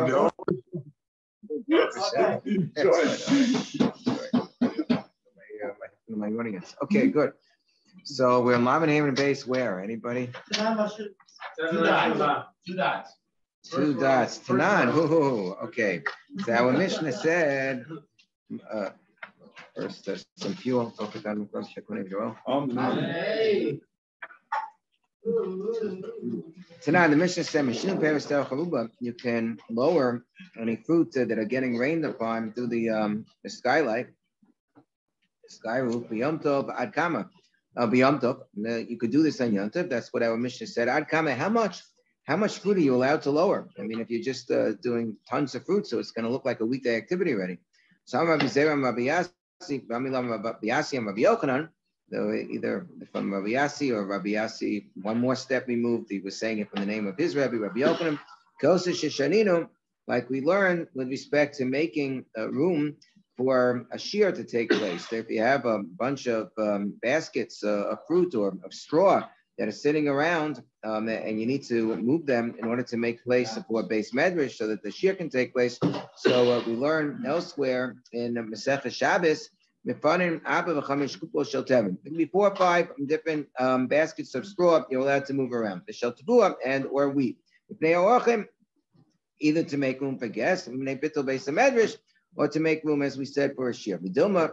No. My audience. Okay, good. So we're Lavan Haven base where? Anybody? 2 dots. 2 dots. 2 dots. Tanan. Okay. So our Mishnah said, first, there's some fuel. Tonight, the Mishnah said, you can lower any fruit that are getting rained upon through the skylight, the sky roof, B'yom Tov, Ad Kama. B'yom Tov. You could do this on Yom Tov. That's what our Mishnah said. Ad Kama, how much fruit are you allowed to lower? I mean, if you're just doing tons of fruit, so it's going to look like a weekday activity already. So Rabbi Zera, Rabbi Yassi, Rabbi Yassi, and Rabbi Yochanan, either from Rabbi Yassi or Rabbi Yassi, one more step removed. He was saying it from the name of his Rabbi Yochanan. Kosa Sheshaninu, like we learned with respect to making room for a shear to take place. If you have a bunch of baskets of fruit or of straw that are sitting around and you need to move them in order to make place for a base medrash so that the shear can take place. So we learn elsewhere in Masechah Shabbos, maybe 4 or 5 different baskets of straw you're allowed to move around. The shel tavua and or wheat. Either to make room for guests, or to make room, as we said, for a shear.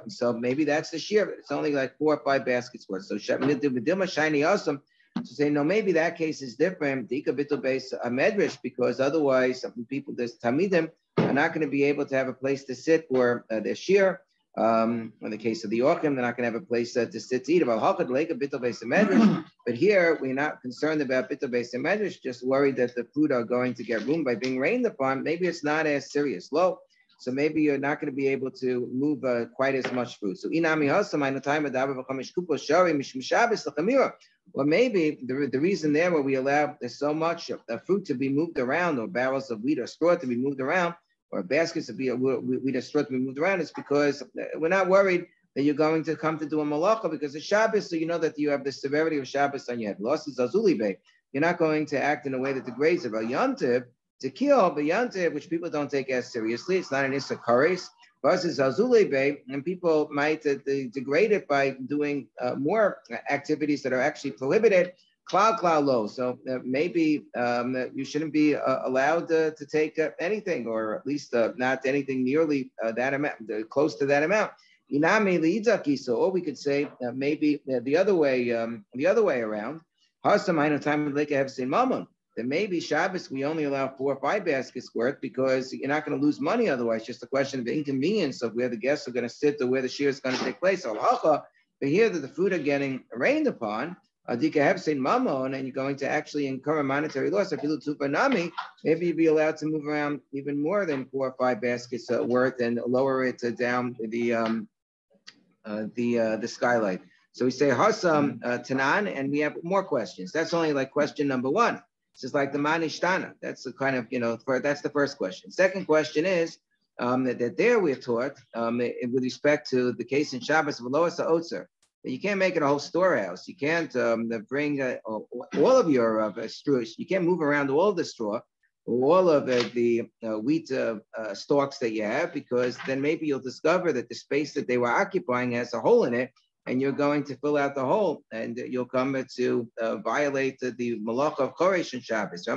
So maybe that's the shear. It's only like 4 or 5 baskets worth. So shiny awesome. To say no, maybe that case is different. Because otherwise, people, there's tamidim, are not going to be able to have a place to sit for their shear. In the case of the orchim, they're not going to have a place to sit to eat. But here, we're not concerned about bitul beis medrash, just worried that the fruit are going to get room by being rained upon. Maybe it's not as serious. Low. So maybe you're not going to be able to move quite as much fruit. So inami or maybe the reason there where we allow there's so much fruit to be moved around, or barrels of wheat or straw to be moved around, or baskets of wheat or straw to be moved around, is because we're not worried that you're going to come to do a malacha because it's Shabbos, so you know that you have the severity of Shabbos on your head. You're not going to act in a way that degrades it. But Yom Tov, to kill, but Yom Tov, which people don't take as seriously, it's not an Issa Kares, versus Azulei Bay, and people might degrade it by doing more activities that are actually prohibited. Cloud low. So maybe you shouldn't be allowed to take anything, or at least not anything nearly that amount, close to that amount. Inami liidaki. So, or we could say maybe the other way around. Hasamaino time like I have seen mammon. Then maybe Shabbos we only allow 4 or 5 baskets worth because you're not going to lose money otherwise. Just a question of the inconvenience of where the guests are going to sit or where the shear is going to take place. But here that the fruit are getting rained upon, Dika have seen mammon, and you're going to actually incur a monetary loss. If you look tupanami, maybe you'd be allowed to move around even more than 4 or 5 baskets worth and lower it down the skylight. So we say Hasam Tanan, and we have more questions. That's only like question number 1. This is like the Manishtana. That's the kind of, that's the first question. Second question is that there we're taught with respect to the case in Shabbos of Loas Otzer, that you can't make it a whole storehouse. You can't bring all of your straw. You can't move around all of the straw, all of the wheat stalks that you have, because then maybe you'll discover that the space that they were occupying has a hole in it, and you're going to fill out the hole, and you'll come to violate the malacha of Koresh and Shabbos.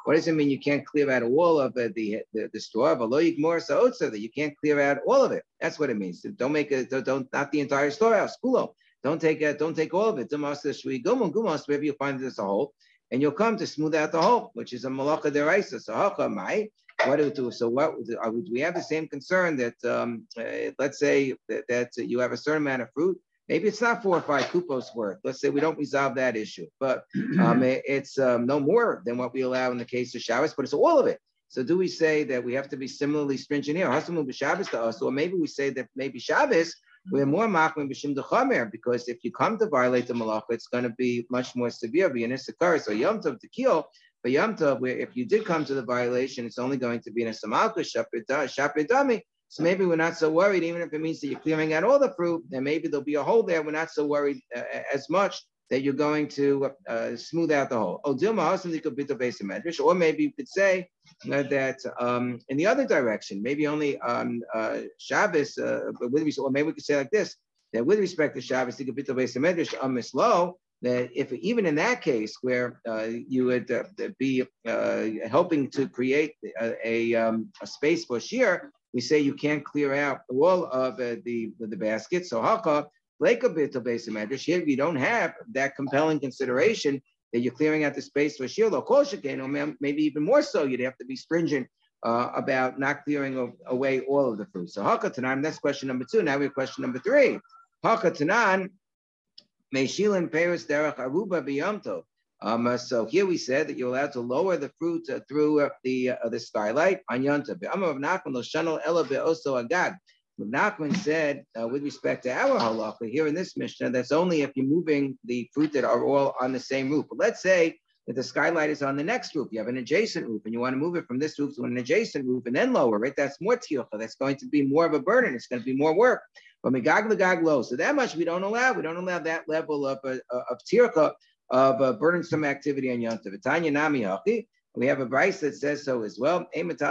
What does it mean you can't clear out all of the straw? That you can't clear out all of it. That's what it means. Don't make it. Don't not the entire storehouse. Don't take all of it. Maybe you'll find there's a hole, and you'll come to smooth out the hole, which is a malacha deraisa. So what do we do? So we have the same concern that let's say that you have a certain amount of fruit. Maybe it's not 4 or 5 kupos worth. Let's say we don't resolve that issue, but it's no more than what we allow in the case of Shabbos, but it's all of it. So do we say that we have to be similarly stringent here? Or maybe we say that maybe Shabbos, we're more machmir b'shim dechamer, because if you come to violate the malacha, it's going to be much more severe. So Yom Tov to kill. But Yom Tov, where if you did come to the violation, it's only going to be in a samalka shapidami. So maybe we're not so worried, even if it means that you're clearing out all the fruit, then maybe there'll be a hole there. We're not so worried as much that you're going to smooth out the hole. Or maybe you could say that in the other direction, maybe only on Shabbos, but or maybe we could say like this, that with respect to Shabbos, the Gebitol Beis Medrash Mislo, that if even in that case where you would be helping to create a space for shear, we say you can't clear out all of the basket. So Haka, like a bit of Beis Medrash, here you don't have that compelling consideration that you're clearing out the space for shear. Or maybe even more so, you'd have to be stringent about not clearing away all of the fruit. So Haka Tanan, that's question number 2. Now we have question number 3. Haka Tanan, Meishilin Peris Derech Aruba Biyamto. So here we said that you're allowed to lower the fruit through the skylight on Yonta. Amar Rav Nachman Lo Shanol Ela Be'oso Agag. Rav Nachman said, with respect to our halacha here in this Mishnah, that's only if you're moving the fruit that are all on the same roof. But let's say that the skylight is on the next roof. You have an adjacent roof, and you want to move it from this roof to an adjacent roof and then lower it. That's more tiyucha. That's going to be more of a burden. It's going to be more work. But megag l'gag lo. So that much we don't allow. We don't allow that level of tiyucha, of burdensome activity on Yom Tov. Tanya nami hachi. We have a Bryce that says so as well. You're not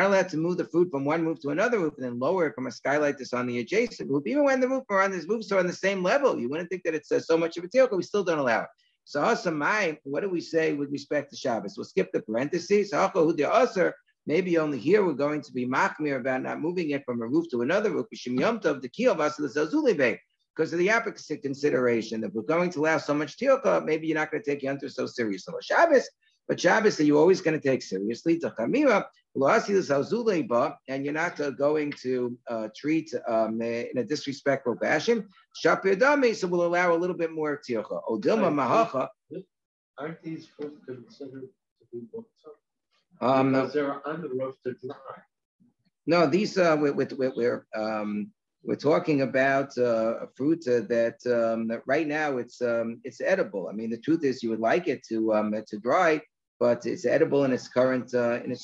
allowed to move the fruit from one roof to another roof and then lower it from a skylight that's on the adjacent roof. Even when the roof or on this roofs are on the same level, you wouldn't think that it's so much of a tiyucha. We still don't allow it. So Hasamai, what do we say with respect to Shabbos? We'll skip the parentheses. Maybe only here we're going to be machmir about not moving it from a roof to another roof. Because of the opposite consideration, that we're going to allow so much tiyucha, maybe you're not going to take Yom Tov so seriously. Shabbos, but Shabbos that you're always going to take seriously. And you're not going to treat in a disrespectful fashion. So we'll allow a little bit more tiyucha. Aren't these fruits considered to be booked up? Because they're on the roof to dry. No, these we're talking about a fruit that right now it's edible. I mean, the truth is you would like it to dry, but it's edible in its current state. It's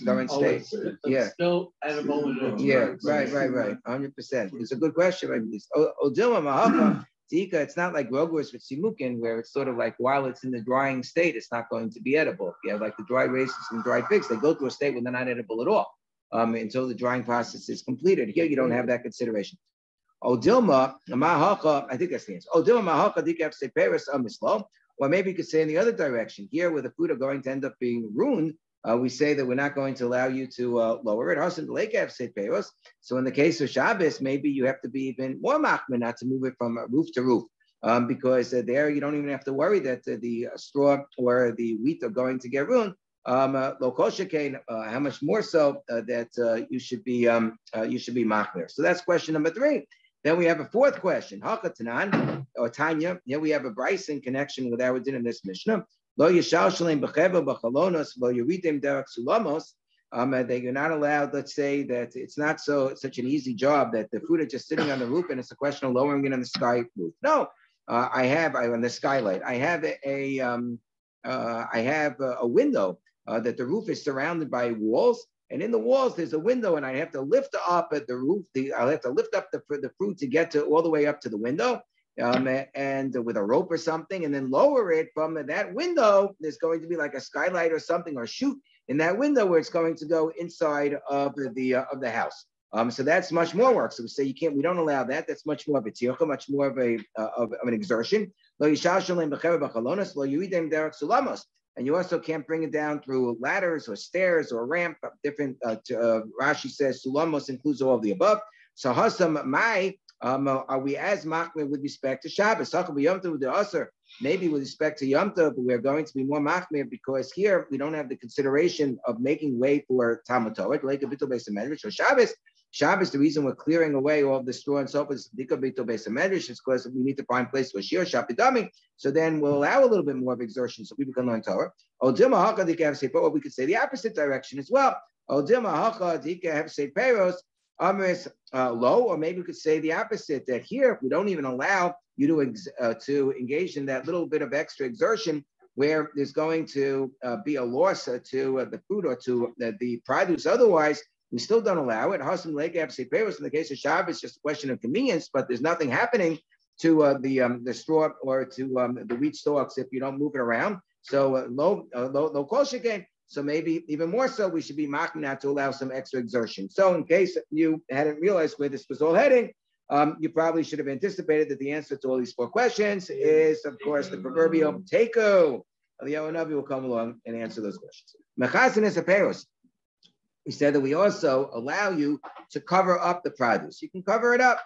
still edible. Yeah, right, 100%. It's a good question. Odilma Mahaka Tika. It's not like Rogurs with Simukin, where it's sort of like while it's in the drying state, it's not going to be edible. If you have like the dry raisins and dry figs, they go through a state where they're not edible at all until the drying process is completed. Here, you don't have that consideration. Odilma Mahaka, I think that's the answer. Odilma Mahaka Dika Seperis Amislo. Or maybe you could say in the other direction. Here, where the fruit are going to end up being ruined, we say that we're not going to allow you to lower it. So in the case of Shabbos, maybe you have to be even more machmir not to move it from roof to roof, because there you don't even have to worry that the straw or the wheat are going to get ruined. How much more so that you should be machmir. So that's question number 3. Then we have a 4th question. Hakatanan or Tanya. Here we have a Bryce in connection with our din in this Mishnah. Lo yishal shalem b'cheva b'chalonos lo yiridim derech sulamos. That you're not allowed. Let's say that it's not such an easy job that the fruit are just sitting on the roof and it's a question of lowering it on the sky roof. No, I have on the skylight. I have a window that the roof is surrounded by walls. And in the walls, there's a window, and I have to lift up at the roof. I'll have to lift up the fruit to get to all the way up to the window, and with a rope or something, and then lower it from that window. There's going to be like a skylight or something, or chute in that window where it's going to go inside of the house. So that's much more work. So we say we don't allow that. That's much more of a tiyucha, much more of an exertion. And you also can't bring it down through ladders or stairs or ramp. Different. Rashi says sulamos includes all of the above. So hasam mai. Are we as machmir with respect to Shabbos? Maybe with respect to Yom Tov, we're going to be more machmir because here we don't have the consideration of making way for Talmud Torah, like a bittul beis hamedrash. So Shabbos, the reason we're clearing away all of the straw and so forth is because we need to find place for shir shapidami. So then we'll allow a little bit more of exertion so people can learn Torah. Or we could say the opposite direction as well. Low, or maybe we could say the opposite, that here we don't even allow you to engage in that little bit of extra exertion where there's going to be a loss to the fruit or to the produce. Otherwise, we still don't allow it. In the case of Shabbos, it's just a question of convenience, but there's nothing happening to the straw or to the wheat stalks if you don't move it around. So low kol shekain. So maybe even more so, we should be machmir not to allow some extra exertion. So in case you hadn't realized where this was all heading, you probably should have anticipated that the answer to all these 4 questions is, of course, the proverbial teiko. Eliyahu Navi will come along and answer those questions. Mechasin a peros. We said that we also allow you to cover up the produce. You can cover it up.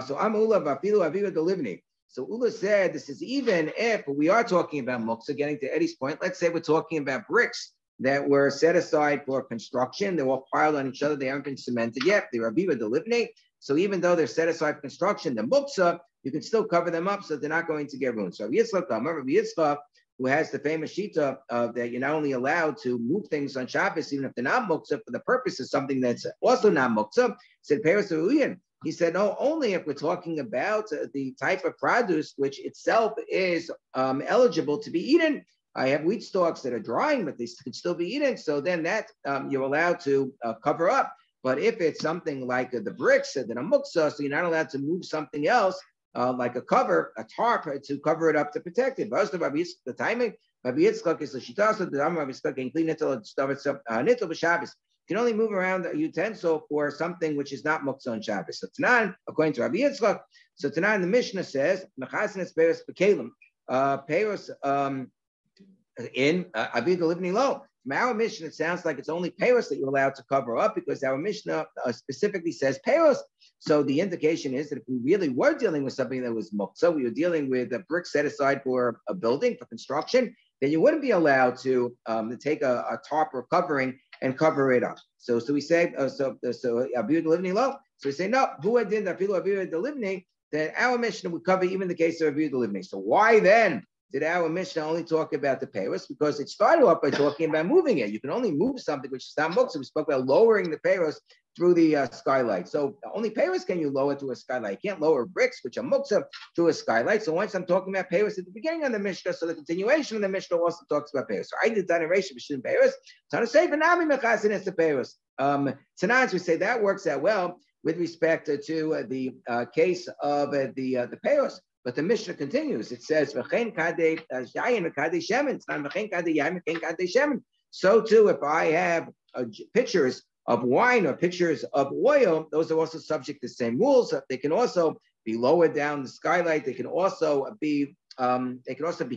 So I'm Ula Vafilu Aviva Delivni. So Ula said this is even if we are talking about muksa, getting to Eddie's point. Let's say we're talking about bricks that were set aside for construction. They're all piled on each other. They haven't been cemented yet. They're Aviva Delivni. So even though they're set aside for construction, the muksa, you can still cover them up so they're not going to get ruined. So Rabbi Yitzchak, who has the famous shita that you're not only allowed to move things on Shabbos, even if they're not muktzah, for the purpose of something that's also not muktzah, said Peres Ruyan. He said, no, only if we're talking about the type of produce which itself is eligible to be eaten. I have wheat stalks that are drying, but they could still be eaten. So then that you're allowed to cover up. But if it's something like the bricks that are muktzah, so you're not allowed to move something else, like a cover, a tarp, to cover it up to protect it. But the timing, Rabbi Yitzchak is the shitasa. The Rabbi Yitzchak can clean nittel b'Shabbos. You can only move around a utensil for something which is not muktzah on Shabbos. So Tanan, according to Rabbi Yitzchak, so Tanan the Mishnah says mechasin es peros b'kelim, peros in avid livni lo. From our Mishnah, it sounds like it's only peros that you're allowed to cover up because our Mishnah specifically says peros. So the indication is that if we really were dealing with something that was muktzah, we were dealing with a brick set aside for a building, for construction, then you wouldn't be allowed to take a tarp or covering and cover it up. So we say, so avid livni lo. So we say, no, who did that? That our Mishnah would cover even the case of avid livni. So why then did our Mishnah only talk about the peros? Because it started off by talking about moving it. You can only move something which is not muktzah. We spoke about lowering the peros through the skylight. So only peros can you lower through a skylight. You can't lower bricks, which are muktzah, through a skylight. So once I'm talking about peros at the beginning of the Mishnah, so the continuation of the Mishnah also talks about peros. So I did that in Reisha B'Shin peros. Tana Sefer Nami Mechasin es the peros. Tonight we say that works out well with respect to the case of the peros. But the Mishnah continues. It says, so too, if I have pictures of wine or pictures of oil, those are also subject to the same rules. They can also be lowered down the skylight. They can also be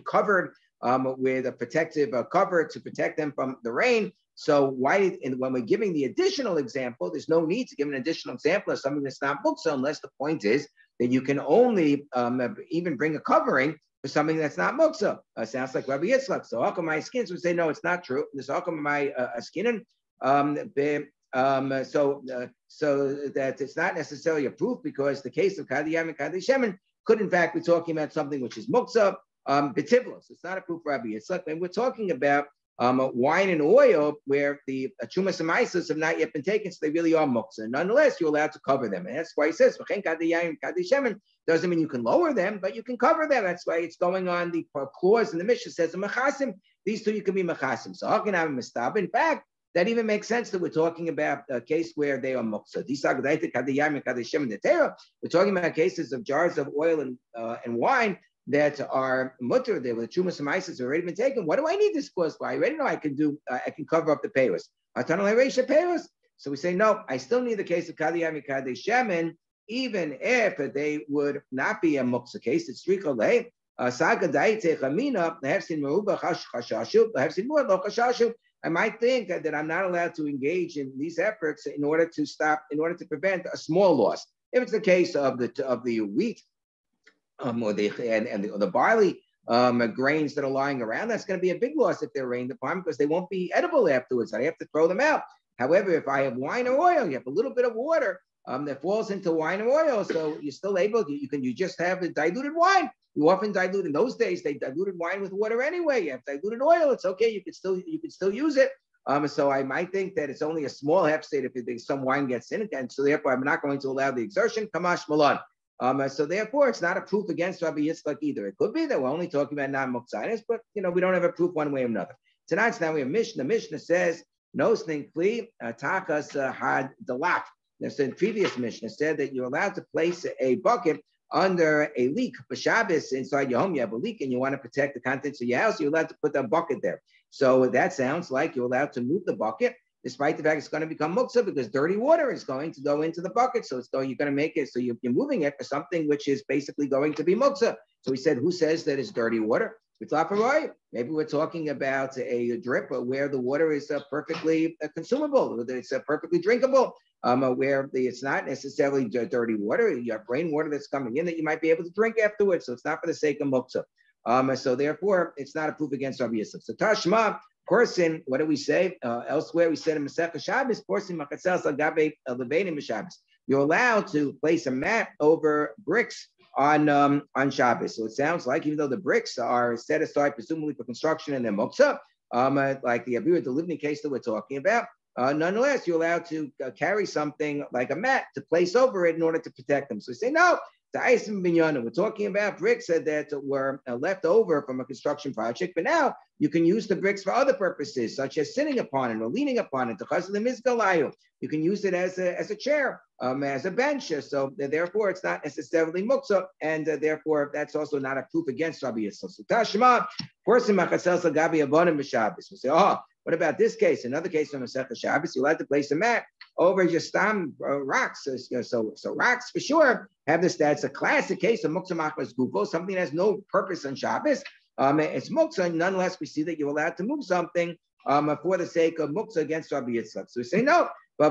covered with a protective cover to protect them from the rain. So when we're giving the additional example, there's no need to give an additional example of something that's not muktzah, unless the point is that you can only even bring a covering for something that's not muktzah. Sounds like Rabbi Yitzchak. So how come my skins would say, no, it's not true. This how come my skin, so that it's not necessarily a proof, because the case of Kadiyam and Kadishemen could in fact be talking about something which is muktzah, betivlos. It's not a proof for Rabbi Yitzchak. And we're talking about wine and oil where the chumas and maisas have not yet been taken, so they really are muktzah. Nonetheless, you're allowed to cover them, and that's why he says doesn't mean you can lower them, but you can cover them. That's why it's going on the clause in the Mishnah says mechasim. These two you can be mechasim. So how can I have a mistaba? In fact, that even makes sense that we're talking about a case where they are muktzah. We're talking about cases of jars of oil and wine that are mutter, they were chumas and maisas already been taken. What do I need this clause for? I already know I can cover up the payros. So we say, no, I still need the case of kadiyam kadei shemen, even if they would not be a muktzah case. It's trikolei. I might think that I'm not allowed to engage in these efforts in order to prevent a small loss. If it's the case of the wheat, or the barley grains that are lying around, that's going to be a big loss if they're rained upon, because they won't be edible afterwards. I have to throw them out. However, if I have wine or oil, you have a little bit of water that falls into wine or oil, so you're still able to, you just have a diluted wine. You often dilute, in those days they diluted wine with water anyway. You have diluted oil, it's okay, you can still use it. So I might think that it's only a small hefsed if some wine gets in it, and so therefore I'm not going to allow the exertion. Kamash malan. So therefore, it's not a proof against Rabbi Yitzchak either. It could be that we're only talking about non-muktzainis, but we don't have a proof one way or another. Tonight, now we have Mishnah. The Mishnah says, no sning kli takas had dalak. There's a previous Mishnah said that you're allowed to place a bucket under a leak for Shabbos inside your home, you have a leak and you want to protect the contents of your house, you're allowed to put that bucket there. So that sounds like you're allowed to move the bucket, despite the fact it's going to become muktzah because dirty water is going to go into the bucket. So you're going to make it, so you're moving it for something which is basically going to be muktzah. So he said, who says that it's dirty water? Maybe we're talking about a drip where the water is perfectly consumable, it's perfectly drinkable, where it's not necessarily dirty water. You have rainwater that's coming in that you might be able to drink afterwards. So it's not for the sake of muktzah. So therefore, it's not a proof against Rabbi Yisrael. So Tashma, person, what do we say? Elsewhere, we said in Masechah Shabbos, person makatzel agabe levanim Shabbos. You're allowed to place a mat over bricks on Shabbos. So it sounds like even though the bricks are set aside presumably for construction and they're muktzah, like the Abiru, the Livni case that we're talking about, nonetheless, you're allowed to carry something like a mat to place over it in order to protect them. So we say, no, we're talking about bricks that were left over from a construction project, but now you can use the bricks for other purposes, such as sitting upon it or leaning upon it. You can use it as a chair, as a bench. So therefore, it's not necessarily muktzah, and therefore that's also not a proof against Rabbi Yisrael. So Tashma, person machasel gabi abonim b'Shabbos. We say, oh, what about this case? Another case from Masechah Shabbos, you're allowed to place a mat over just rocks. So rocks for sure have this. That's a classic case of muktzah machmas gufo, something that has no purpose on Shabbos. It's muktzah. Nonetheless, we see that you're allowed to move something for the sake of muktzah against Rabbi Yitzchak. So we say no. The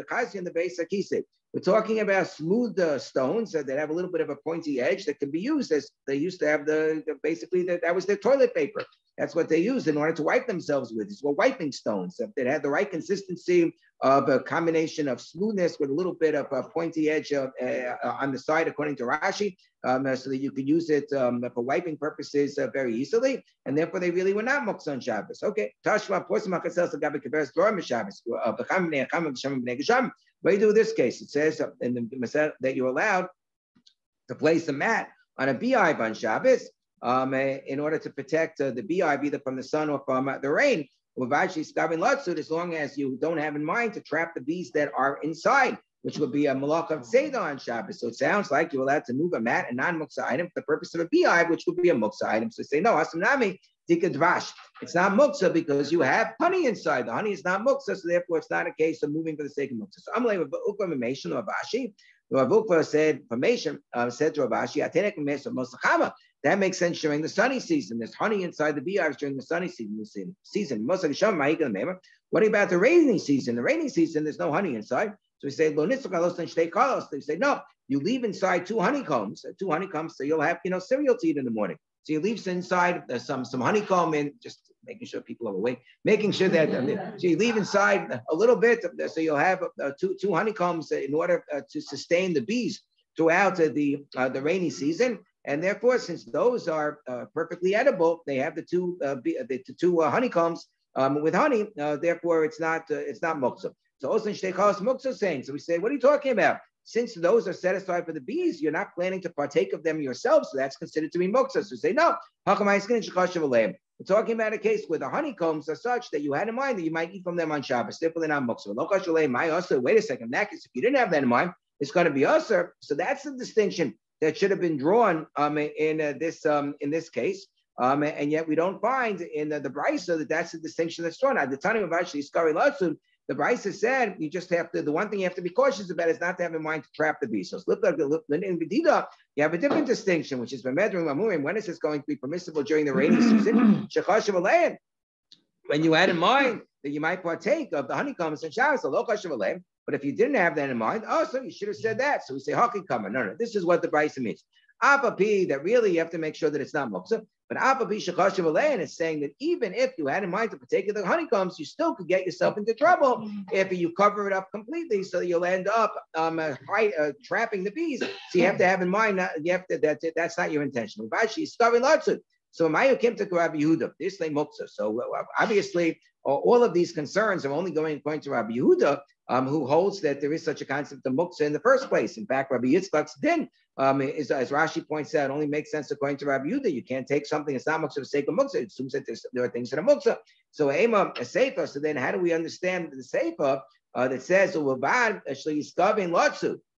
chazia and the base akise. We're talking about smooth stones that have a little bit of a pointy edge that can be used as they used to have that was their toilet paper. That's what they used in order to wipe themselves with. It's what wiping stones that had the right consistency of a combination of smoothness with a little bit of a pointy edge on the side, according to Rashi, so that you could use it for wiping purposes very easily. And therefore, they really were not muktzah on Shabbos. Okay. What do you do in this case? It says in the Masech that you're allowed to place a mat on a beehive on Shabbos in order to protect the beehive either from the sun or from the rain. As long as you don't have in mind to trap the bees that are inside, which would be a malach of Seder on Shabbos. So it sounds like you're allowed to move a mat, a non-muktzah item, for the purpose of a beehive, which would be a muktzah item. So say, no, asamnami, tika dvash. It's not muktzah because you have honey inside. The honey is not muktzah, so therefore it's not a case of moving for the sake of muktzah. So Amalei Ukva Memation or Abashi. Rav Ukva said, formation said to Abashi, Atenek Memes of Mosachama. That makes sense during the sunny season. There's honey inside the beehives during the sunny season. What about the rainy season? The rainy season, there's no honey inside. So we say, they say, no, you leave inside two honeycombs, so you'll have, cereal to eat in the morning. So you leave inside some honeycomb in, just making sure people are awake, making sure that, so you leave inside a little bit, so you'll have two honeycombs in order to sustain the bees throughout the rainy season. And therefore, since those are perfectly edible, they have the two honeycombs with honey. Therefore, it's not muktzah. So also in Shteichalos muktzah saying. So we say, what are you talking about? Since those are set aside for the bees, you're not planning to partake of them yourself, so that's considered to be muktzah. So we say, no. We're talking about a case where the honeycombs are such that you had in mind that you might eat from them on Shabbos. Therefore, they're not muktzah. Wait a second. In that case, if you didn't have that in mind, it's going to be usher. So that's the distinction that should have been drawn in this case, and yet we don't find in the Brisa that's the distinction that's drawn. At the time of actually Skari Latzun, the Brisa said you just have to. The one thing you have to be cautious about is not to have in mind to trap the beast. So in Vidida, you have a different distinction, which is when is this going to be permissible during the rainy season? When you had in mind that you might partake of the honeycombs and showers, but if you didn't have that in mind, so you should have said that. So we say, Hakikama. No. This is what the Brisa means. Apapi, that really you have to make sure that it's not muktzah. But Apapi Shekashav Alein is saying that even if you had in mind to partake of the honeycombs, you still could get yourself into trouble if you cover it up completely, so you'll end up trapping the bees. So you have to have in mind that's not your intention. So Mayu came to Rabbi Yehuda. This lay muktzah. So obviously, all of these concerns are only going according to Rabbi Yehuda, who holds that there is such a concept of muktzah in the first place. In fact, Rabbi Yitzchak's din is, as Rashi points out, only makes sense according to Rabbi Yehuda. You can't take something that's not muktzah for the sake of muktzah. It assumes that there are things that are muktzah. So a seifa. So then, how do we understand the seifa that says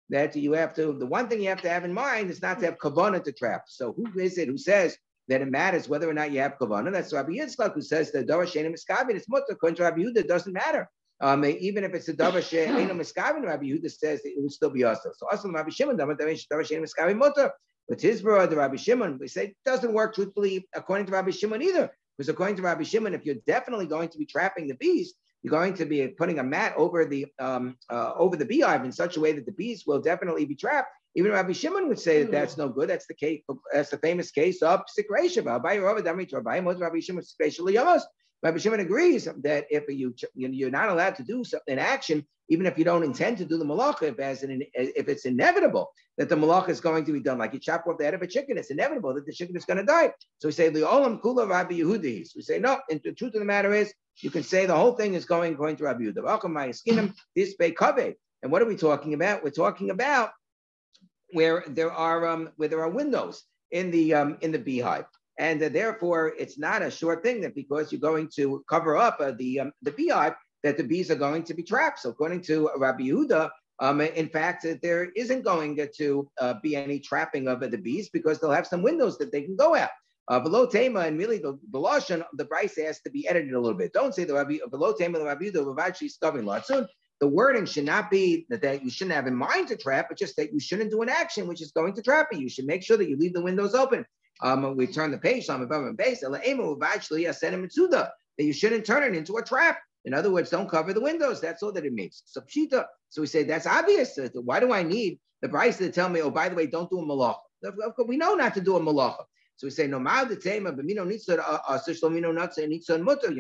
that you have to, the one thing you have to have in mind is not to have kavanah to trap. So who is it who says that it matters whether or not you have kavanah? That's Rabbi Yitzchak, who says that davar she'eino miskavin, it's mutter. According to Rabbi Yehuda, it doesn't matter. Even if it's a davar she'eino miskavin, Rabbi Yehuda says it would still be also. So also Rabbi Shimon, davar she'eino miskavin mutter. But his brother, Rabbi Shimon, we say it doesn't work truthfully according to Rabbi Shimon either. Because according to Rabbi Shimon, if you're definitely going to be trapping the bees, you're going to be putting a mat over the beehive in such a way that the bees will definitely be trapped. Even Rabbi Shimon would say that that's no good. That's the case. That's the famous case of Sikresha. Rabbi Shimon agrees that if you're not allowed to do an action, even if you don't intend to do the malacha, if it's inevitable that the malacha is going to be done, like you chop off the head of a chicken, it's inevitable that the chicken is going to die. So we say Li'olam Kula Rabbi Yehudi. We say no. And the truth of the matter is, you can say the whole thing is going to Rabbi Yehuda. And what are we talking about? We're talking about where there are windows in the beehive, and therefore it's not a sure thing that because you're going to cover up the beehive that the bees are going to be trapped. So according to Rabbi Yehuda, in fact, there isn't going to be any trapping of the bees because they'll have some windows that they can go out. Below Tema, and really the Lashon, the Bryce has to be edited a little bit. Don't say the Rabbi below Tema, the Rabbi Yehuda, actually stubbing Latsun. The wording should not be that you shouldn't have in mind to trap, but just that you shouldn't do an action which is going to trap you. You should make sure that you leave the windows open. We turn the page, that you shouldn't turn it into a trap. In other words, don't cover the windows. That's all that it means. So pshita. So we say that's obvious. Why do I need the Bryce to tell me, oh, by the way, don't do a malacha? We know not to do a malacha. So we say, no, you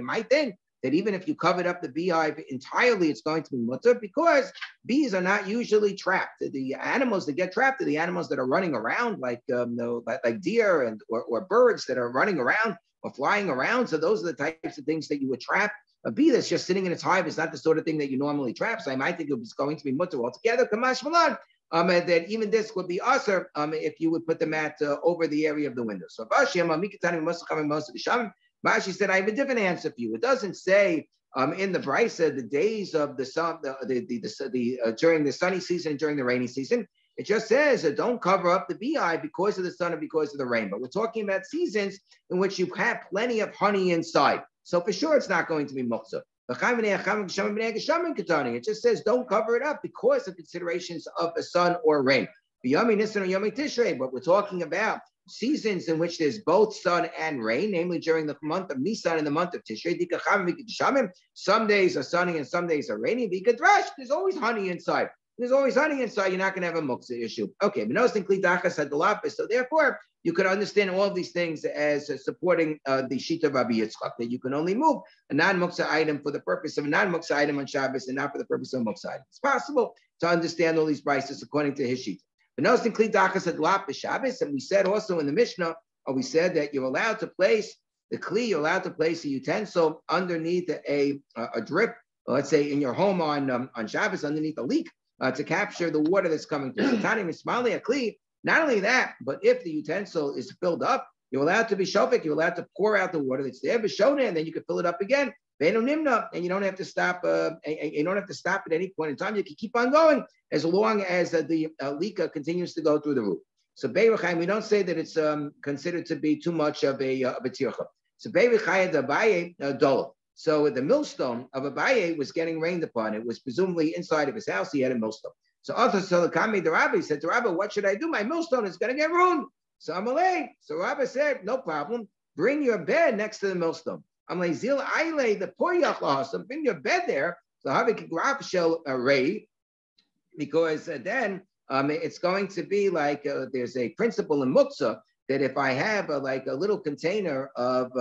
might think that even if you covered up the beehive entirely, it's going to be mutter because bees are not usually trapped. The animals that get trapped are the animals that are running around, like deer or birds that are running around or flying around. So those are the types of things that you would trap. A bee that's just sitting in its hive is not the sort of thing that you normally trap. So I might think it was going to be mutter altogether. Kamash Malan. That even this would be usher if you would put the mat over the area of the window. So Rashi said, I have a different answer for you. It doesn't say in the Brisa the days of the sun, during the sunny season and during the rainy season. It just says don't cover up the beehive because of the sun or because of the rain. But we're talking about seasons in which you have plenty of honey inside. So for sure, it's not going to be muktzah. It just says don't cover it up because of considerations of the sun or rain. But we're talking about seasons in which there's both sun and rain, namely during the month of Nisan and the month of Tishrei. Some days are sunny and some days are rainy. There's always honey inside. There's always honey inside. You're not going to have a muktzah issue. Okay, so therefore, you could understand all of these things as supporting the Shita of Rabbi Yitzchak, that you can only move a non-muktzah item for the purpose of a non-muktzah item on Shabbos and not for the purpose of a muktzah item. It's possible to understand all these prices according to his Shita. And we said also in the Mishnah, we said that you're allowed to place the kli, you're allowed to place a utensil underneath a drip, let's say in your home on Shabbos, underneath a leak, to capture the water that's coming through. Not only that, but if the utensil is filled up, you're allowed to be shofik, you're allowed to pour out the water that's there, and then you can fill it up again. And you don't have to stop. You don't have to stop at any point in time. You can keep on going as long as the leak continues to go through the roof. So Be'erechaim, we don't say that it's considered to be too much of a tircha. So Be'erechaim the Abaye dolo. So the millstone of Abaye was getting rained upon. It was presumably inside of his house. He had a millstone. So Arthur Salakami the Rabbi said to Rabbi, "What should I do? My millstone is going to get ruined." So Amalei. So Rabbi said, "No problem. Bring your bed next to the millstone." Amalei Zil Aile the poor Yachlahasam. Bring your bed there. So Havik Graf shall array, because then it's going to be like there's a principle in Muktzah that if I have a little container of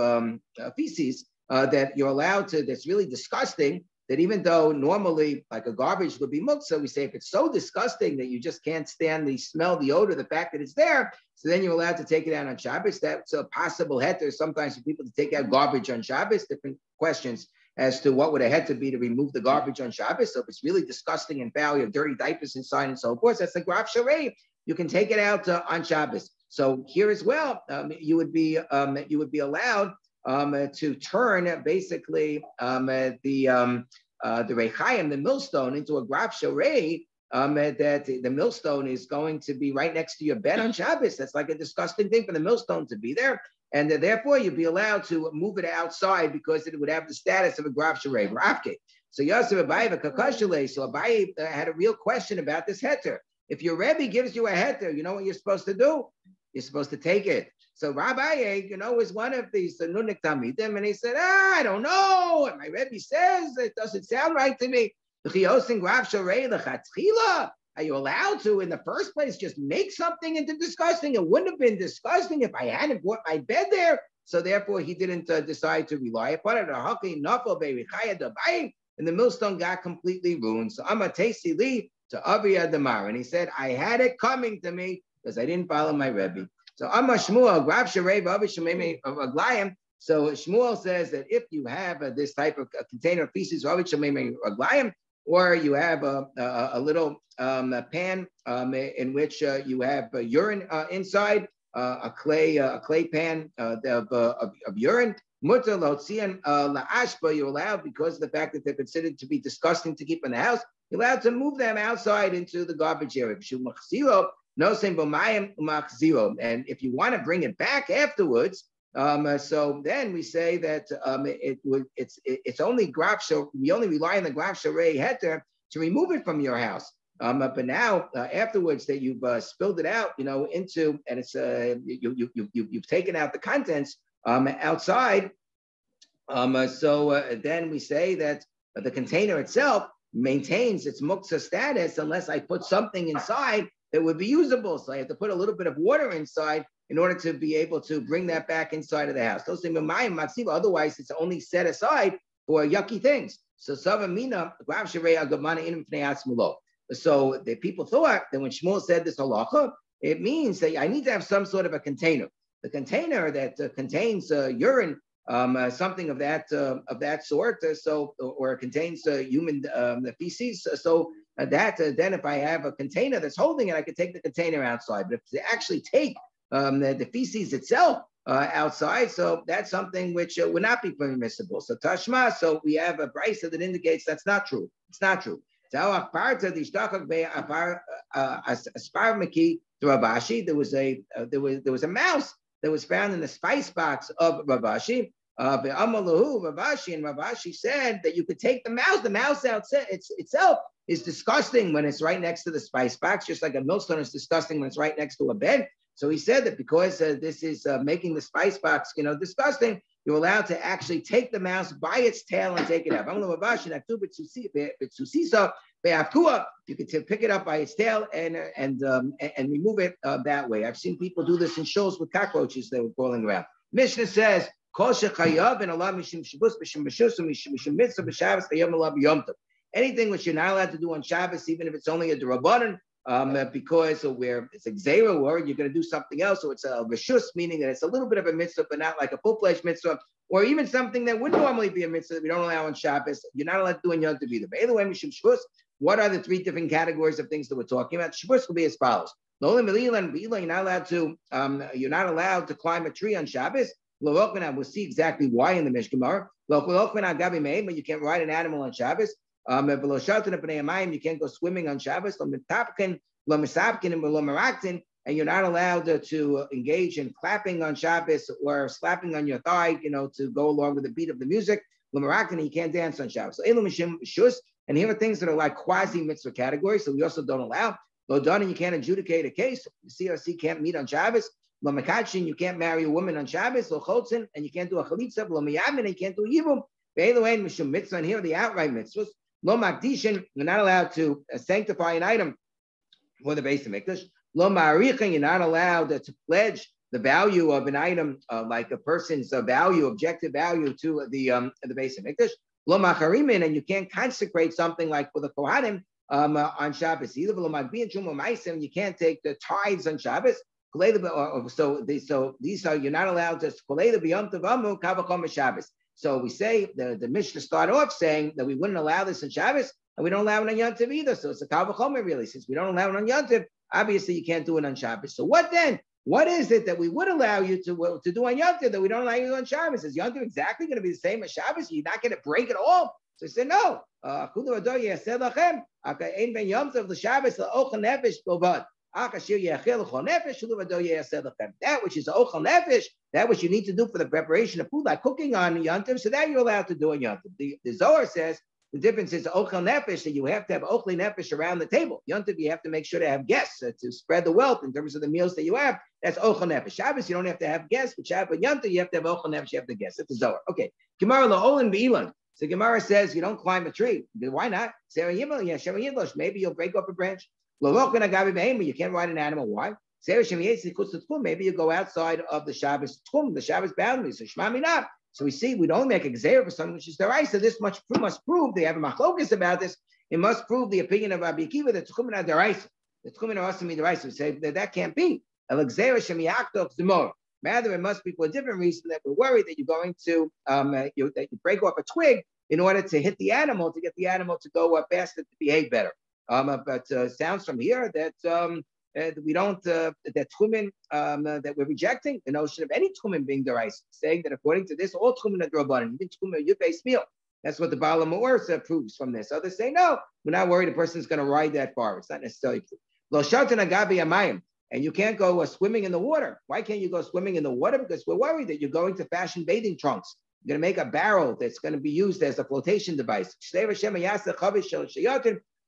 feces that you're allowed to, that's really disgusting, that even though normally like a garbage would be muktzah, we say if it's so disgusting that you just can't stand the smell, the odor, the fact that it's there, so then you're allowed to take it out on Shabbos. That's a possible heter sometimes for people to take out garbage on Shabbos. Different questions as to what would a heter be to remove the garbage on Shabbos. So if it's really disgusting and foul, you have dirty diapers inside and so forth, that's the graf sharei. You can take it out on Shabbos. So here as well, you would be allowed to turn basically the rechayim, the millstone, into a graf sharei that the millstone is going to be right next to your bed on Shabbos. That's like a disgusting thing for the millstone to be there. And therefore, you'd be allowed to move it outside because it would have the status of a Grav Sharei, Ravke. So Yosef Abaye, Kakashale. So Abaye had a real question about this heter. If your Rebbe gives you a heter, you know what you're supposed to do? You're supposed to take it. So Rabbi, is one of these Nunik Tamidim, and he said, I don't know. And my Rebbe says it doesn't sound right to me. Are you allowed to, in the first place, just make something into disgusting? It wouldn't have been disgusting if I hadn't brought my bed there. So therefore, he didn't decide to rely upon it. And the millstone got completely ruined. So I'm a tasty Lee to Avi Adamar. And he said, I had it coming to me because I didn't follow my Rebbe. So I'm a Shmuel, Grav Sharei, Avi Shemei of Aglayim. So Shmuel says that if you have this type of container of feces, Avi Shemei Aglayim, or you have a little pan in which you have urine inside, a clay pan of urine. Mutter lotzian la'ashba, you're allowed, because of the fact that they're considered to be disgusting to keep in the house, you're allowed to move them outside into the garbage area. And if you want to bring it back afterwards, so then we say that it's only grafsha. We only rely on the grafsha rei heter to remove it from your house. But now afterwards that you've spilled it out, into, and it's you've taken out the contents outside. So then we say that the container itself maintains its muktzah status unless I put something inside that would be usable. So I have to put a little bit of water inside in order to be able to bring that back inside of the house. Otherwise, it's only set aside for yucky things. So so the people thought that when Shmuel said this halacha, it means that I need to have some sort of a container. The container that contains urine, something of that sort, or contains human feces. So that then, if I have a container that's holding it, I could take the container outside. But if they actually take the feces itself outside, so that's something which would not be permissible. So Tashma, so we have a brisa that indicates that's not true. It's not true. There was a mouse that was found in the spice box of Ravashi. Ravashi, and Ravashi said that you could take the mouse. The mouse itself is disgusting when it's right next to the spice box, just like a millstone is disgusting when it's right next to a bed. So he said that because this is making the spice box, disgusting, you're allowed to actually take the mouse by its tail and take it out. You can pick it up by its tail and remove it that way. I've seen people do this in shows with cockroaches that were crawling around. Mishnah says, anything which you're not allowed to do on Shabbos, even if it's only a Durabanan, because where it's a Xera, or you're going to do something else, so it's a Rishus, meaning that it's a little bit of a mitzvah, but not like a full-fledged mitzvah, or even something that would normally be a mitzvah that we don't allow on Shabbos. You're not allowed to do on Yom Tov either. But either way, Mishum Shvus, what are the three different categories of things that we're talking about? Shvus will be as follows. You're not allowed to climb a tree on Shabbos. We'll see exactly why in the Mishkamar. But you can't ride an animal on Shabbos. You can't go swimming on Shabbos. And you're not allowed to engage in clapping on Shabbos or slapping on your thigh, to go along with the beat of the music. You can't dance on Shabbos. And here are things that are like quasi mitzvah categories, so we also don't allow. You can't adjudicate a case. The CRC can't meet on Shabbos. You can't marry a woman on Shabbos. And you can't do a chalitza. And you can't do a yibum. And here are the outright mitzvahs. You're not allowed to sanctify an item for the Beis Hamikdash. You're not allowed to pledge the value of an item, like a person's value, objective value, to the Beis Hamikdash. And you can't consecrate something like for the Kohanim on Shabbos either. You can't take the tithes on Shabbos. So these are, you're not allowed to Shabbos. So we say the Mishnah start off saying that we wouldn't allow this on Shabbos, and we don't allow it on Yom Tov either. So it's a Kal V'chomer really. Since we don't allow it on Yom Tov, obviously you can't do it on Shabbos. So what then? What is it that we would allow you to do on Yom Tov that we don't allow you to do on Shabbos? Is Yom Tov exactly going to be the same as Shabbos? You're not going to break it all? So he said, no. That which is ochel nefesh, that which you need to do for the preparation of food, like cooking on Yontif, so that you're allowed to do on Yontif. The Zohar says the difference is ochel nefesh, that you have to have ochel nefesh around the table. Yontif, you have to make sure to have guests to spread the wealth in terms of the meals that you have. That's ochel nefesh. Shabbos, you don't have to have guests, but Shabbos, Yontif, you have to have ochel nefesh, you have the guests. That's the Zohar. Okay. Gemara la'olin be'ilan. So Gemara says you don't climb a tree. Why not? Maybe you'll break off a branch. You can't ride an animal. Why? Maybe you go outside of the Shabbos boundaries. So we see we don't make a gzeira for something which is deraisa. This much must prove they have a machlokas about this. It must prove the opinion of Rabbi Akiva that tchumen are deraisa. The tchumen are asimi deraisa. We say that can't be. Rather, it must be for a different reason that we're worried that you're going to that you break off a twig in order to hit the animal, to get the animal to go faster, to behave better. But sounds from here that we don't that tchumen that we're rejecting the notion of any tchumen being deraisa, saying that according to this, all tchumen are drabanan, even tchumen are yud-based meal. That's what the Baal HaMaor proves from this. Others say no, we're not worried a person's going to ride that far. It's not necessarily true. Lo shaltan agabi amayim. And you can't go swimming in the water. Why can't you go swimming in the water? Because we're worried that you're going to fashion bathing trunks. You're going to make a barrel that's going to be used as a flotation device. You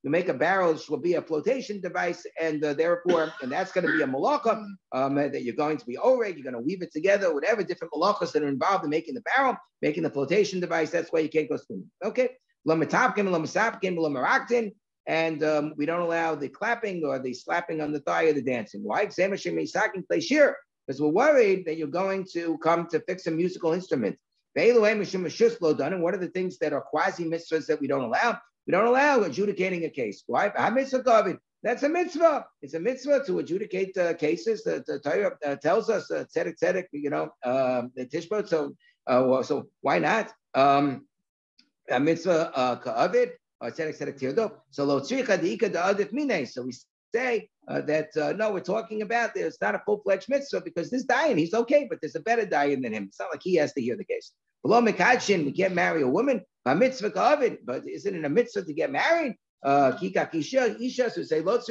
make a barrel which will be a flotation device, and therefore, and that's going to be a malacha that you're going to be oreg. You're going to weave it together, whatever different malachas that are involved in making the barrel, making the flotation device. That's why you can't go swimming. Okay. And we don't allow the clapping or the slapping on the thigh or the dancing. Why? Because we're worried that you're going to come to fix a musical instrument. And what are the things that are quasi mitzvahs that we don't allow? We don't allow adjudicating a case. Why? That's a mitzvah. It's a mitzvah to adjudicate cases. The Torah tells us tzedek, the tishbot. So why not? A mitzvah ka'avid. So we say that no, we're talking about there's not a full-fledged mitzvah because this dayan, he's okay, but there's a better dayan than him. It's not like he has to hear the case. We can't marry a woman, a mitzvah ka'avid, but isn't it a mitzvah to get married? Isha, so say not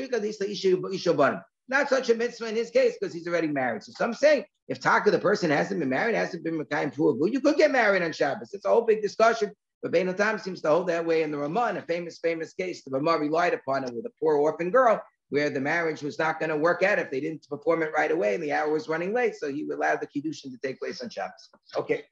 such a mitzvah in his case because he's already married. So some say if Taka, the person hasn't been married, hasn't been Mekayim Pruavu, you could get married on Shabbos. It's a whole big discussion. But Bein Tam seems to hold that way in the Ramah, in a famous case. The Ramah relied upon it with a poor orphan girl, where the marriage was not going to work out if they didn't perform it right away, and the hour was running late. So he allowed the kiddushin to take place on Shabbos. Okay.